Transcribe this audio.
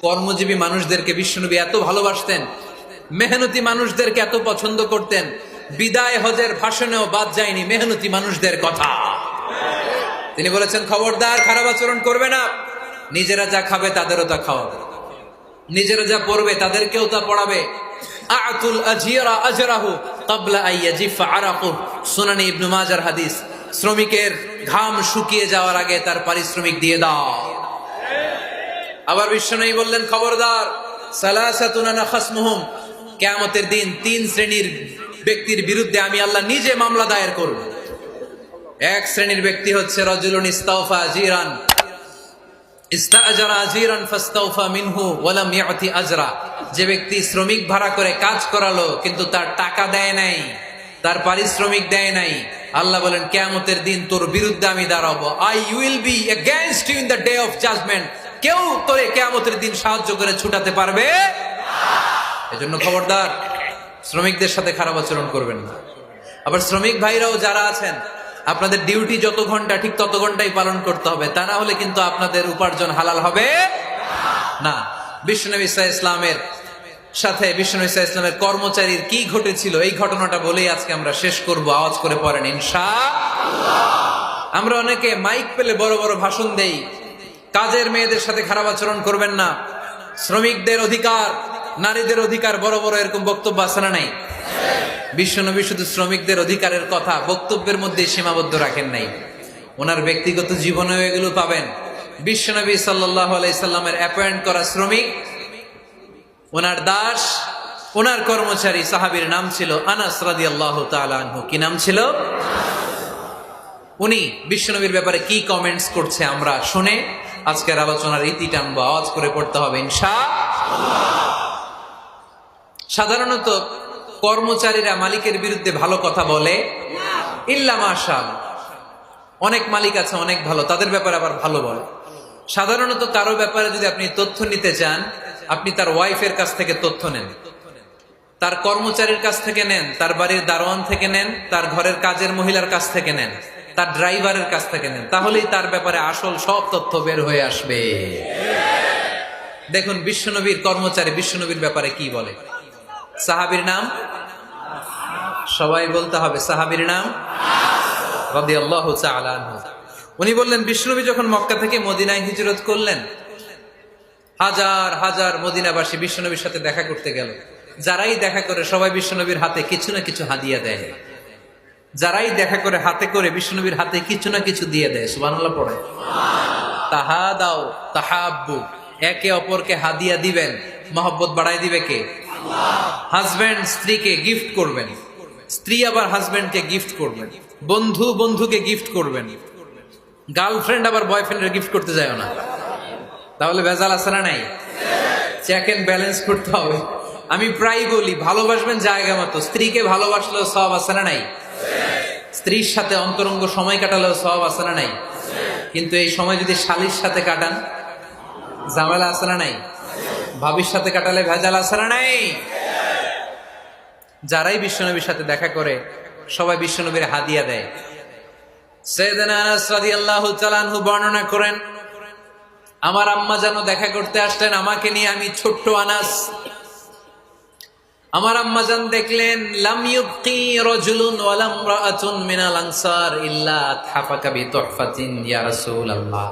কর্মজীবী মানুষদেরকে বিশ্বনবী এত ভালোবাসতেন, মেহনতি মানুষদেরকে এত পছন্দ করতেন, বিদায় হজের ভাষণেও বাদ যায়নি মেহনতি মানুষদের কথা। তিনি বলেছেন, খবরদার খারাপ আচরণ করবে না, নিজেরা যা খাবে তাদেরও তা খাওয়াবে, নিজেরা যা পড়বে তাদেরকেও তা পড়াবে। আতুল আজিরা আজরাহু ক্বাবলা আইয়াজিফা আরাকু, সুনানে ইবনে মাজার হাদিস। শ্রমিকের ঘাম শুকিয়ে যাওয়ার আগে তার পারিশ্রমিক দিয়ে দাও। আবার বিশ্বনবী বললেন, খবরদার, সালাসাতুন আনা খাসমুহুম, কিয়ামতের দিন 3 শ্রেণীর ব্যক্তির বিরুদ্ধে আমি আল্লাহ নিজে মামলা দায়ের করব। এক শ্রেণীর ব্যক্তি হচ্ছে রাজুলুন ইস্তাওফা আজিরান, ইস্তাআজারা আজিরান ফাস্তাওফা মিনহু ওয়া লাম ইয়াতি আজরা, যে ব্যক্তি শ্রমিক ভাড়া করে কাজ করালো কিন্তু তার টাকা দেয় নাই, তার পারিশ্রমিক দেয় নাই। আল্লাহ বলেন, কিয়ামতের দিন তোর বিরুদ্ধে আমি দাঁড়াবো। I will be against you in the day of judgment. কেউ তোরে কিয়ামতের দিন সাহায্য করে ছুটাতে পারবে না। এজন্য খবরদার, শ্রমিকদের সাথে খারাপ আচরণ করবেন না। আবার শ্রমিক ভাইরাও যারা আছেন, আপনাদের ডিউটি যত ঘন্টা ঠিক তত ঘন্টাই পালন করতে হবে, তা না হলে কিন্তু আপনাদের উপার্জন হালাল হবে না। বিশ্বনবী সাল্লাল্লাহু আলাইহি ইসলামের সাথে বিশ্বনবী সাল্লাল্লাহু আলাইহি ইসলামের কর্মচারীর কি ঘটেছিল, এই ঘটনাটা বলেই আজকে আমরা শেষ করব। আওয়াজ করে পড়েন ইনশাআল্লাহ। আমরা অনেকে মাইক পেলে বড় বড় ভাষণ দেই, কাজের মেয়েদের সাথে খারাপ আচরণ করবেন না, শ্রমিকদের অধিকার, নারীদের অধিকার, বড় বড় এরকম বক্তব্য আছে না নাই? বিশ্বনবী শুধু শ্রমিকদের অধিকারের কথা বক্তব্যের মধ্যে সীমাবদ্ধ রাখেন নাই, ওনার ব্যক্তিগত জীবনেও এগুলো পাবেন। বিশ্বনবী সাল্লাল্লাহু আলাইহি সাল্লামের অ্যাপয়েন্ট করা শ্রমিক, ওনার দাস, ওনার কর্মচারী সাহাবীর নাম ছিল আনাস রাদিয়াল্লাহু তাআলা আনহু। কি নাম ছিল? উনি বিশ্বনবীর ব্যাপারে কি কমেন্টস করছে আমরা শুনে আজকের আলোচনার ইতি টানবো। আওয়াজ করে পড়তে হবে ইনশাআল্লাহ। সাধারণত কর্মচারীরা মালিকের বিরুদ্ধে ভালো কথা বলে ইল্লা মাশাআল্লাহ। অনেক মালিক আছে অনেক ভালো, তাদের ব্যাপারে আবার ভালো বলে। সাধারণত কারো ব্যাপারে যদি আপনি তথ্য নিতে চান, আপনি তার ওয়াইফের কাছ থেকে তথ্য নেন, তার কর্মচারীর কাছ থেকে নেন, তার বাড়ির দারোয়ান থেকে নেন, তার ঘরের কাজের মহিলার কাছ থেকে নেন, তার ড্রাইভারের কাছ থেকে নেন, তাহলেই তার ব্যাপারে আসল সব তথ্য বের হয়ে আসবে। দেখুন বিশ্বনবীর কর্মচারী বিশ্বনবীর ব্যাপারে কি বলে। সাহাবীর নাম সবাই বলতে হবে, সাহাবীর নাম রাদিয়াল্লাহু তাআলা আনহু। উনি বললেন, বিশ্বনবী যখন মক্কা থেকে মদিনায় হিজরত করলেন, হাজার হাজার মদিনাবাসী বিশ্বনবীর সাথে দেখা করতে গেল। যারাই দেখা করে সবাই বিশ্বনবীর হাতে কিছু না কিছু হাদিয়া দেয়, যারাই দেখা করে হাতে করে বিশ্বনবীর হাতে কিছু না কিছু দিয়ে দেয়। সুবহানাল্লাহ পড়ে। তাহাদাও তাহাব্বু, একে অপরকে হাদিয়া দিবেন, মহব্বত বাড়াই দিবে কে? হাজবেন্ড স্ত্রীকে গিফট করবেন, স্ত্রী আবার হাজবেন্ডকে গিফট করবেন, বন্ধু বন্ধুকে গিফট করবেন, গার্লফ্রেন্ড আবার বয়ফ্রেন্ডের গিফট করতে যায় না, তাহলে ভেজাল আছে না নাই? চেক এন্ড ব্যালেন্স করতে হবে। আমি প্রায় বলি, ভালোবাসবেন জায়গা মতো, স্ত্রীকে ভালোবাসলেও সব আছে না নাই? স্ত্রীর সাথে অন্তরঙ্গ সময় কাটালেও সব আছে না নাই? কিন্তু এই সময় যদি শালীর সাথে কাটান, ঝামেলা আছে না নাই? ভাবির সাথে কাটালে ভেজাল আছে না নাই? যারাই বিশ্বনবীর সাথে দেখা করে সবাই বিশ্বনবীর হাদিয়া দেয়। সাইয়েদনা আনাস রাদিয়াল্লাহু তাআলা আনহু বর্ণনা করেন, আমার আম্মা যেন দেখা করতে আসলেন আমাকে নিয়ে, আমি ছোট্ট আনাস। আমার আম্মা জান দেখলেন, লাম ইউবকি রাজুলুন ওয়া লাম রাআতুন মিনাল আনসার ইল্লা তাহাফাকা বিতুহফাতিন ইয়া রাসূলুল্লাহ।